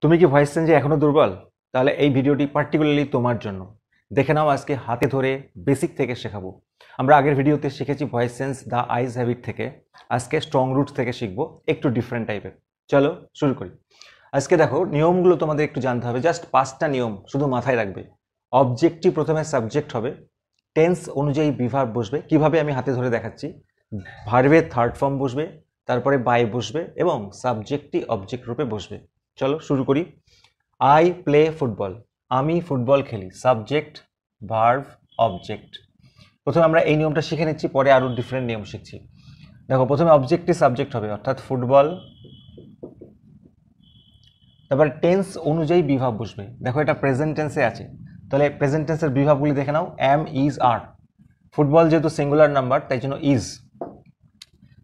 তুমি কি ভয়েস চেঞ্জে এখনো দুর্বল? তাহলে এই ভিডিওটি পার্টিকুলারলি তোমার জন্য। দেখে নাও, আজকে হাতে ধরে বেসিক থেকে শেখাবো। আমরা আগের ভিডিওতে শিখেছি voice change the eyes have it থেকে, আজকে স্ট্রং রুটস থেকে শিখবো, একটু ডিফারেন্ট টাইপের। চলো শুরু করি। আজকে দেখো, নিয়মগুলো তোমাদের একটু জানতে হবে, জাস্ট 5টা নিয়ম শুধু মাথায় রাখবে। অবজেক্টটি প্রথমে সাবজেক্ট হবে, টেন্স অনুযায়ী বিভার্ব বসবে, কিভাবে আমি হাতে ধরে দেখাচ্ছি। ভার্বের থার্ড ফর্ম বসবে, তারপরে বাই বসবে এবং সাবজেক্টটি অবজেক্ট রূপে বসবে। চলো শুরু করি। আই প্লে ফুটবল, আমি ফুটবল খেলি। Subject, verb, object. প্রথমে আমরা এই নিয়মটা শিখে নিচ্ছি, পরে আরও ডিফারেন্ট নিয়ম শিখছি। দেখো, প্রথমে অবজেক্টটি সাবজেক্ট হবে, অর্থাৎ ফুটবল। তারপরে টেন্স অনুযায়ী বিভাব বসবে। দেখো, এটা প্রেজেন্ট টেন্সে আছে, তাহলে প্রেজেন্ট টেন্সের বিভাবগুলি দেখে নাও। Am, is, are. ফুটবল যেহেতু সিঙ্গুলার নাম্বার, তাই জন্য ইজ।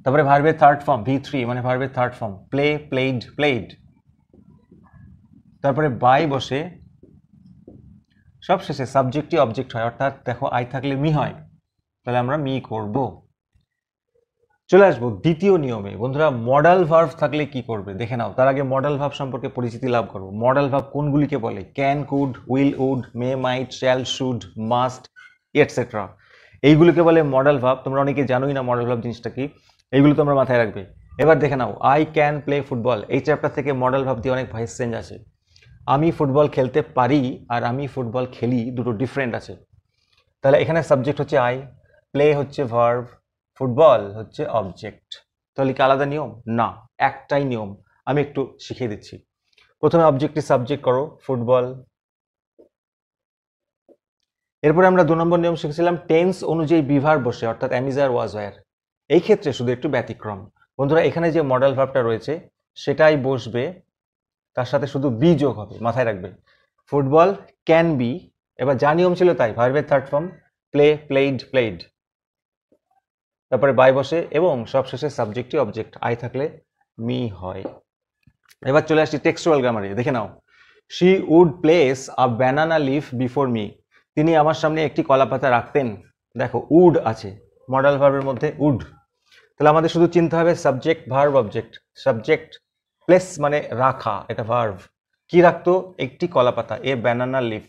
তারপরে ভার্বের থার্ড ফর্ম V3, মানে ভার্বের third form. Play, played, played. তারপরে বাই বসে, সব শেষে সাবজেক্টই অবজেক্ট হয়, অর্থাৎ দেখো আই থাকলে মি হয়, তাহলে আমরা মি করব। চলে আসবো দ্বিতীয় নিয়মে। বন্ধুরা, মডাল ভার্ব থাকলে কি করবে দেখে নাও। তার আগে মডাল ভার্ব সম্পর্কে পরিচিতি লাভ করবো। মডাল ভার্ব কোনগুলিকে বলে? Can, could, will, would, may, might, shall, should, must, etcetera. এইগুলোকে বলে মডাল ভার্ব। তোমরা অনেকে জানোই না মডাল ভার্ব জিনিসটা কি, এইগুলো তোমরা মাথায় রাখবে। এবার দেখে নাও, আই ক্যান প্লে ফুটবল, এই চ্যাপ্টার থেকে মডাল ভার্ব দিয়ে অনেক ভয়েস চেঞ্জ আছে। আমি ফুটবল খেলতে পারি আর আমি ফুটবল খেলি, দুটো ডিফারেন্ট আছে। তাহলে এখানে সাবজেক্ট হচ্ছে আই, প্লে হচ্ছে ভার্ব, ফুটবল হচ্ছে অবজেক্ট। তাহলে কি আলাদা নিয়ম? না, একটাই নিয়ম। আমি একটু শিখিয়ে দিচ্ছি। প্রথমে অবজেক্টটি সাবজেক্ট করো, ফুটবল। এরপরে আমরা 2 নম্বর নিয়ম শিখেছিলাম, টেন্স অনুযায়ী বিভার্ব বসে, অর্থাৎ অ্যাম, ইজ, আর, ওয়াজ, ওয়্যার। এই ক্ষেত্রে শুধু একটু ব্যতিক্রম। বন্ধুরা, এখানে যে মডাল ভার্বটা রয়েছে সেটাই বসবে, তার সাথে শুধু বি যোগ হবে, মাথায় রাখবে। ফুটবল ক্যান বি, এবার যা নিয়ম ছিল তাই, ভার্বের third form, play, played, played. তারপরে বাই বসে এবং সবশেষে সাবজেক্টই অবজেক্ট, আই থাকলে মি হয়। এবার চলে আসছি টেক্সচুয়াল গ্রামারে, দেখে নাও। She would place a banana leaf before me, তিনি আমার সামনে একটি কলা পাতা রাখতেন। দেখো, উড আছে মডাল ভার্বের মধ্যে, উড। তাহলে আমাদের শুধু চিনতে হবে subject, verb, object. Subject place মানে রাখা, এটা ভার্ব। কি রাখতো? একটি কলা পাতা, এ ব্যানানা লিফ।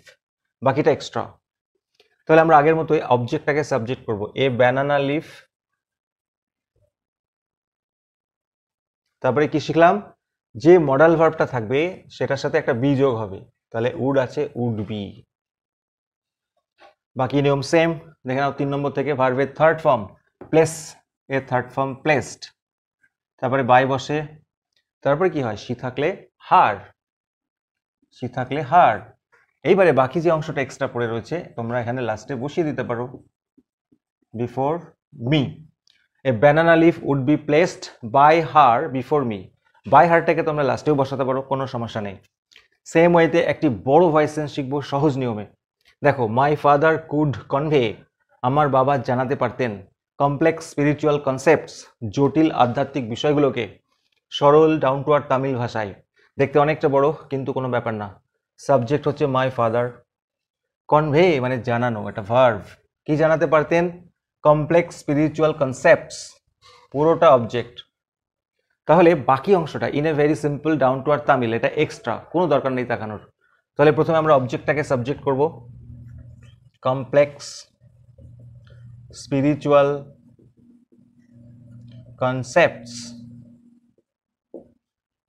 বাকিটা এক্সট্রা। তাহলে আমরা আগের মতোই অবজেক্টটাকে সাবজেক্ট করব, এ ব্যানানা লিফ। তারপরে কি শিখলাম? যে মডাল ভার্বটা থাকবে সেটার সাথে একটা বি যোগ হবে, তাহলে উড আছে, উড বি। বাকি নিয়ম সেম, দেখে নাও 3 নম্বর থেকে। ভার্বের থার্ড ফর্ম প্লেস, এর থার্ড ফর্ম প্লেসড। তারপরে বাই বসে, তারপরে কি হয়? শি থাকলে হার, শি থাকলে হার। এইবারে বাকি যে অংশটা এক্সট্রা পড়ে রয়েছে তোমরা এখানে লাস্টে বসিয়ে দিতে পারো, before me. A banana leaf would be placed by her before me. By হারটাকে তোমরা লাস্টেও বসাতে পারো, কোনো সমস্যা নেই। সেম ওয়েতে একটি বড় ভয়েস চেঞ্জ শিখবো সহজ নিয়মে। দেখো, মাই ফাদার কুড কনভে, আমার বাবা জানাতে পারতেন। কমপ্লেক্স স্পিরিচুয়াল কনসেপ্টস, জটিল আধ্যাত্মিক বিষয়গুলোকে সরল ডাউন টু আর্থ তামিল ভাষায়। দেখতে অনেকটা বড়, কিন্তু কোনো ব্যাপার না। সাবজেক্ট হচ্ছে মাই ফাদার, কনভে মানে জানানো, এটা ভার্ব। কি জানাতে পারতেন? কমপ্লেক্স স্পিরিচুয়াল কনসেপ্টস, পুরোটা অবজেক্ট। তাহলে বাকি অংশটা in a very simple down to earth Tamil, এটা এক্সট্রা, কোনো দরকার নেই তাকানোর। তাহলে প্রথমে আমরা অবজেক্টটাকে সাবজেক্ট করব, কমপ্লেক্স স্পিরিচুয়াল কনসেপ্টস।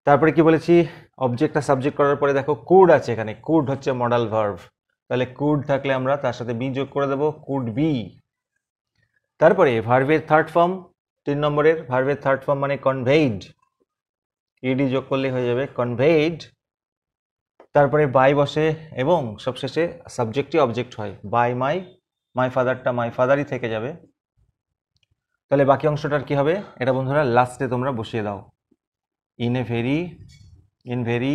তারপরে কি বলেছি? অবজেক্টটা সাবজেক্ট করার পরে দেখো কুড আছে এখানে, কুড হচ্ছে মডাল ভার্ব, তাহলে কুড থাকলে আমরা তার সাথে বি যোগ করে দেবো, কুড বি। তারপরে ভার্বের থার্ড ফর্ম, 3 নম্বরের ভার্বের থার্ড ফর্ম মানে কনভেইড, ইডি যোগ করলে হয়ে যাবে কনভেইড। তারপরে বাই বসে এবং সবশেষে সাবজেক্টই অবজেক্ট হয়, বাই মাই, মাই ফাদারটা মাই ফাদারই থেকে যাবে। তাহলে বাকি অংশটার কি হবে? এটা বন্ধুরা লাস্টে তোমরা বসিয়ে দাও, in very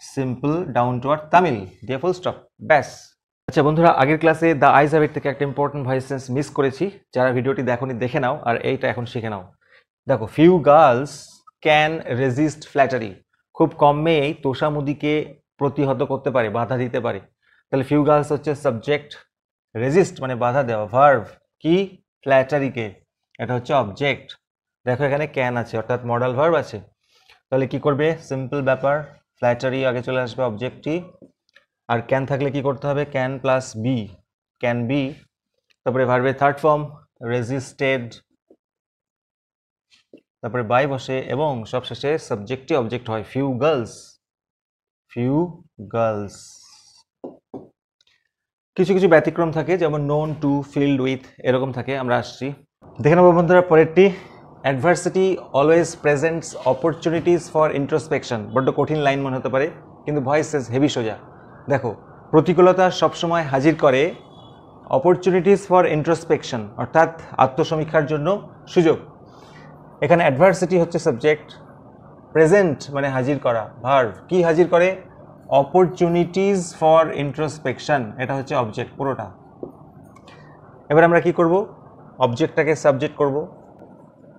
simple down to earth Tamil দিয়ে ফুল স্টপ, ব্যাস। আচ্ছা বন্ধুরা, আগের ক্লাসে দ্য আইজ হ্যাবিট থেকে একটা ইম্পর্টেন্ট ভয়েস চেঞ্জ মিস করেছি। যারা ভিডিওটি দেখোনি দেখে নাও, আর এইটা এখন শিখে নাও। দেখো, few girls can resist flattery, খুব কম মেয়েই তোষামুদিকে প্রতিহত করতে পারে, বাধা দিতে পারে। তাহলে ফিউ গার্লস হচ্ছে সাবজেক্ট, রেজিস্ট মানে বাধা দেওয়া, ভার্ব কি? ফ্ল্যাটারিকে, এটা হচ্ছে অবজেক্ট। দেখো এখানে ক্যান আছে, অর্থাৎ মডাল ভার্ব আছে। তাহলে কি করবে? সিম্পল ব্যাপার, ফ্ল্যাটারি আগে চলে আসবে অবজেক্টটি, আর ক্যান থাকলে কি করতে হবে, can plus be, can be, তারপরে ভার্বের থার্ড ফর্ম রেজিস্টেড, তারপরে বাই বসে এবং সবশেষে সাবজেক্টই অবজেক্ট হয়, ফিউ গার্লস, ফিউ গার্লস। কিছু কিছু ব্যতিক্রম থাকে, যেমন নোন টু, ফিল্ড উইথ, এরকম থাকে। আমরা আসছি, দেখে নেবো বন্ধুরা পরেরটি। Adversity always presents opportunities for introspection. বড্ড কঠিন লাইন মনে হতে পারে, কিন্তু ভয়েস ইজ হেভি সোজা। দেখো, প্রতিকূলতা সবসময় হাজির করে অপরচুনিটিস ফর ইন্ট্রোস্পেকশন, অর্থাৎ আত্মসমীক্ষার জন্য সুযোগ। এখানে অ্যাডভার্সিটি হচ্ছে সাবজেক্ট, প্রেজেন্ট মানে হাজির করা, ভার্ব কি হাজির করে, অপরচুনিটিস ফর ইন্ট্রোস্পেকশন, এটা হচ্ছে অবজেক্ট পুরোটা। এবার আমরা কি করব, অবজেক্টটাকে সাবজেক্ট করব,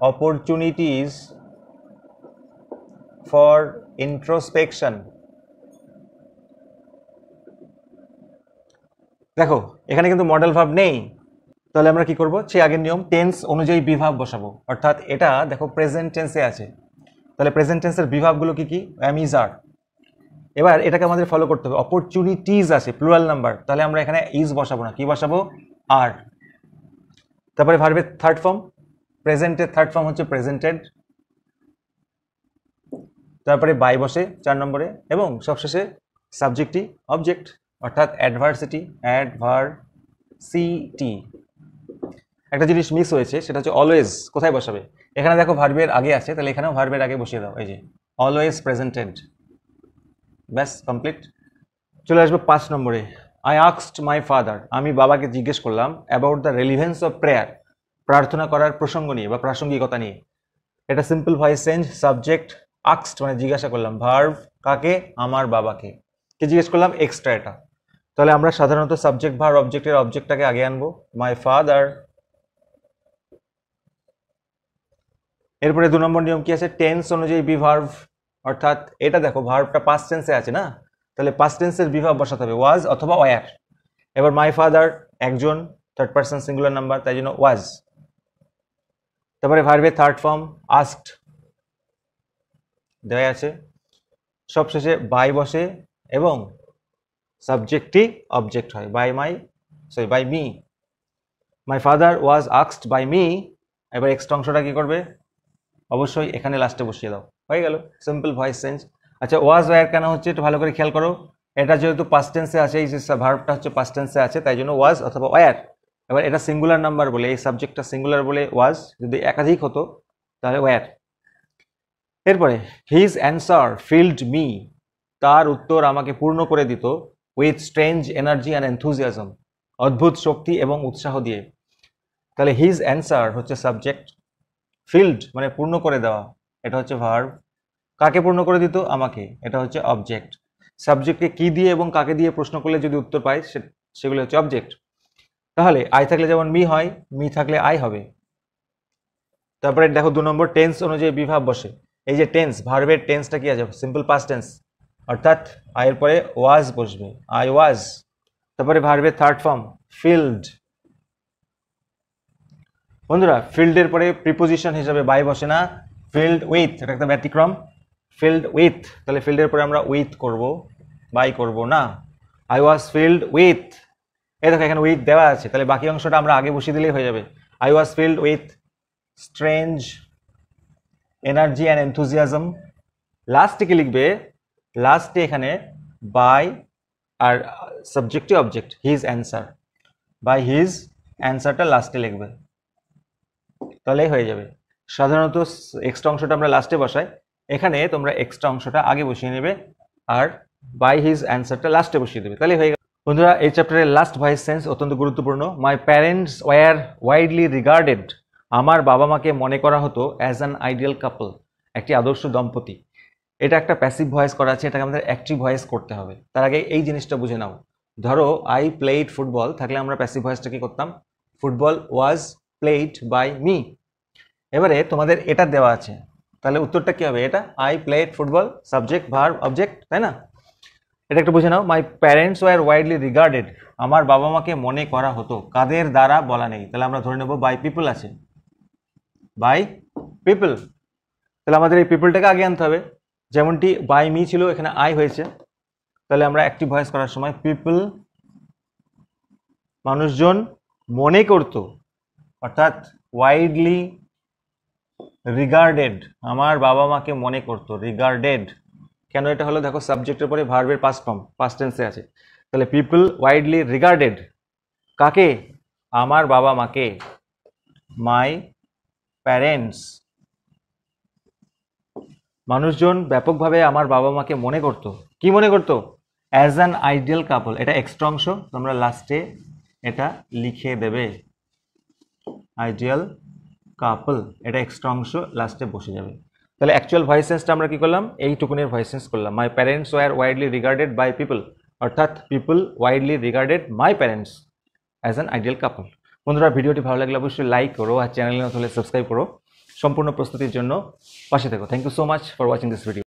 অপরচুনিটিস ফর ইন্ট্রোস্পেকশন। দেখো এখানে কিন্তু মডেল ভার্ব নেই, তাহলে আমরা কি করব, সে আগের নিয়ম টেন্স অনুযায়ী বিভাগ বসাবো। অর্থাৎ এটা দেখো প্রেজেন্ট টেন্সে আছে, তাহলে প্রেজেন্ট টেন্সের বিভাগগুলো কি কি, অ্যাম, ইজ, আর। এবার এটাকে আমাদের ফলো করতে হবে, অপরচুনিটিজ আছে প্লুরাল নাম্বার, তাহলে আমরা এখানে ইজ বসাবো না, কি বসাবো, আর। তারপরে ভার্বের থার্ড ফর্ম, প্রেজেন্টের থার্ড ফর্ম হচ্ছে প্রেজেন্টেড, তারপরে বাই বসে 4 নম্বরে, এবং সবশেষে সাবজেক্টই অবজেক্ট, অর্থাৎ অ্যাডভার্সিটি, অ্যাডভার্সিটি। একটা জিনিস মিস হয়েছে, সেটা হচ্ছে অলওয়েজ কোথায় বসাবে। এখানে দেখো ভার্বের আগে আছে, তাহলে এখানেও ভার্বের আগে বসিয়ে দাও, এই যে অলওয়েজ প্রেজেন্টেড, ব্যাস কমপ্লিট। চলে আসবে 5 নম্বরে, আই আস্কড মাই ফাদার, আমি বাবাকে জিজ্ঞেস করলাম, about the relevance of prayer, প্রার্থনা করার প্রসঙ্গ নিয়ে বা প্রাসঙ্গিকতা নিয়ে। এটা simple voice change, subject asked মানে জিজ্ঞাসা করলাম, ভার্ব কাকে, আমার বাবাকে, কে জিজ্ঞেস করলাম, এক্সট্রা এটা। তাহলে আমরা সাধারণত সাবজেক্ট ভার্ব অবজেক্টের অবজেক্টটাকে আগে আনবো, মাই ফাদার। এরপরে 2 নম্বর নিয়ম কি আছে, টেন্স অনুযায়ী বি ভার্ব, অর্থাৎ এটা দেখো ভার্বটা পাস্ট টেন্সে আছে না, তাহলে পাস্ট টেন্সের বি ভার্ব বসাতে হবে, ওয়াজ অথবা ওয়্যার। এবার মাই ফাদার একজন, থার্ড পারসন সিঙ্গুলার নাম্বার, তাই জন্য ওয়াজ। তারপরে ভার্বের থার্ড ফর্ম আস্কড দেওয়া আছে, সবশেষে বাই বসে এবং সাবজেক্টই অবজেক্ট হয়, by by me, my father was asked by me. এবার এক্সট্রা অংশটা কি করবে, অবশ্যই এখানে লাস্টে বসিয়ে দাও, হয়ে গেল সিম্পল ভয়েস চেঞ্জ। আচ্ছা, ওয়াজ ওয়্যার কেন হচ্ছে একটু ভালো করে খেয়াল করো, এটা যেহেতু পাস্ট টেন্সে আছে, এই যে ভার্বটা হচ্ছে পাস্ট টেন্সে আছে, তাই জন্য ওয়াজ অথবা ওয়্যার। এবার এটা সিঙ্গুলার নাম্বার বলে, এই সাবজেক্টটা সিঙ্গুলার বলে ওয়াজ, যদি একাধিক হতো তাহলে ওয়্যার। এরপরে হিজ অ্যান্সার ফিল্ড মি, তার উত্তর আমাকে পূর্ণ করে দিত, with strange energy and enthusiasm, অদ্ভুত শক্তি এবং উৎসাহ দিয়ে। তাহলে হিজ অ্যান্সার হচ্ছে সাবজেক্ট, ফিল্ড মানে পূর্ণ করে দেওয়া, এটা হচ্ছে ভার্ব, কাকে পূর্ণ করে দিত, আমাকে, এটা হচ্ছে অবজেক্ট। সাবজেক্টকে কি দিয়ে এবং কাকে দিয়ে প্রশ্ন করলে যদি উত্তর পাই সেগুলো হচ্ছে অবজেক্ট। তাহলে আই থাকলে যেমন মি হয়, মি থাকলে আই হবে। তারপরে দেখো 2 নম্বর টেন্স অনুযায়ী বিভাব বসে, এই যে টেন্স, ভার্বের টেন্সটা কি আছে, সিম্পল পাস্ট টেন্স, অর্থাৎ আয়ের পরে ওয়াজ বসবে, আই ওয়াজ। তারপরে ভার্বের থার্ড ফর্ম ফিল্ড। বন্ধুরা ফিল্ডের পরে প্রিপোজিশন হিসেবে বাই বসে না, ফিল্ড উইথ, এটা একটা ব্যতিক্রম, ফিল্ড উইথ, তাহলে ফিল্ডের পরে আমরা উইথ করব, বাই করব না। আই ওয়াজ ফিল্ড উইথ, এই দেখো এখানে উইথ দেওয়া আছে, তাহলে বাকি অংশটা আমরা আগে বসিয়ে দিলেই হয়ে যাবে, I was filled with strange energy and enthusiasm. লাস্টে কি লিখবে, লাস্টে এখানে বাই আর সাবজেক্টই object, his answer, by his অ্যান্সারটা লাস্টে লিখবে, তাহলেই হয়ে যাবে। সাধারণত এক্সট্রা অংশটা আমরা লাস্টে বসাই, এখানে তোমরা এক্সট্রা অংশটা আগে বসিয়ে নেবে আর বাই হিজ অ্যান্সারটা লাস্টে বসিয়ে দেবে, তাহলে হয়ে গেল। বন্ধুরা এই চ্যাপ্টারের লাস্ট ভয়েস সেন্স অত্যন্ত গুরুত্বপূর্ণ, my parents were widely regarded, আমার বাবা মাকে মনে করা হতো অ্যাজ অ্যান আইডিয়াল কাপল, একটি আদর্শ দম্পতি। এটা একটা প্যাসিভ ভয়েস করা আছে, এটাকে আমাদের অ্যাক্টিভ ভয়েস করতে হবে। তার আগে এই জিনিসটা বুঝে নাও, ধরো আই প্লেড ফুটবল থাকলে আমরা প্যাসিভ ভয়েসটা কি করতাম, football was played by me. এবারে তোমাদের এটা দেওয়া আছে, তাহলে উত্তরটা কি হবে, এটা I played football, subject verb object, তাই না। এটা একটু বুঝে নাও, my parents were widely regarded, আমার বাবা মাকে মনে করা হতো, কাদের দ্বারা বলা নেই, তাহলে আমরা ধরে নেব বাই পিপল আছে, বাই পিপল। তাহলে আমাদের এই পিপলটাকে আগে আনতে হবে, যেমনটি বাই মি ছিল, এখানে আই হয়েছে, তাহলে আমরা অ্যাক্টিভ ভয়েস করার সময় পিপল মানুষজন মনে করত, অর্থাৎ ওয়াইডলি রিগার্ডেড আমার বাবা মাকে মনে করতো, রিগার্ডেড কেন এটা হলো দেখো সাবজেক্টের পরে ভার্বের পাস্ট ফর্ম পাস্ট টেন্সে আছে, তাহলে পিপল ওয়াইডলি রিগার্ডেড কাকে, আমার বাবা মাকে, মাই প্যারেন্টস মানুষজন ব্যাপকভাবে আমার বাবা মাকে মনে করত, কি মনে করত, অ্যাজ অ্যান আইডিয়াল কাপল, এটা এক্সট্রা অংশ, তোমরা লাস্টে এটা লিখে দেবে, আইডিয়াল কাপল এটা এক্সট্রা অংশ লাস্টে বসে যাবে। তাহলে অ্যাকচুয়াল ভয়েস চেঞ্জটা আমরা কি করলাম, এইটুকুনের ভয়েস চেঞ্জ করলাম, my parents were widely regarded by people, অর্থাৎ people widely regarded my parents as an ideal couple. বন্ধুরা ভিডিওটি ভালো লাগলে অবশ্যই লাইক করো, আর চ্যানেলে নতুন হলে সাবস্ক্রাইব করো, সম্পূর্ণ প্রস্তুতির জন্য পাশে থেকো। Thank you so much for watching this video.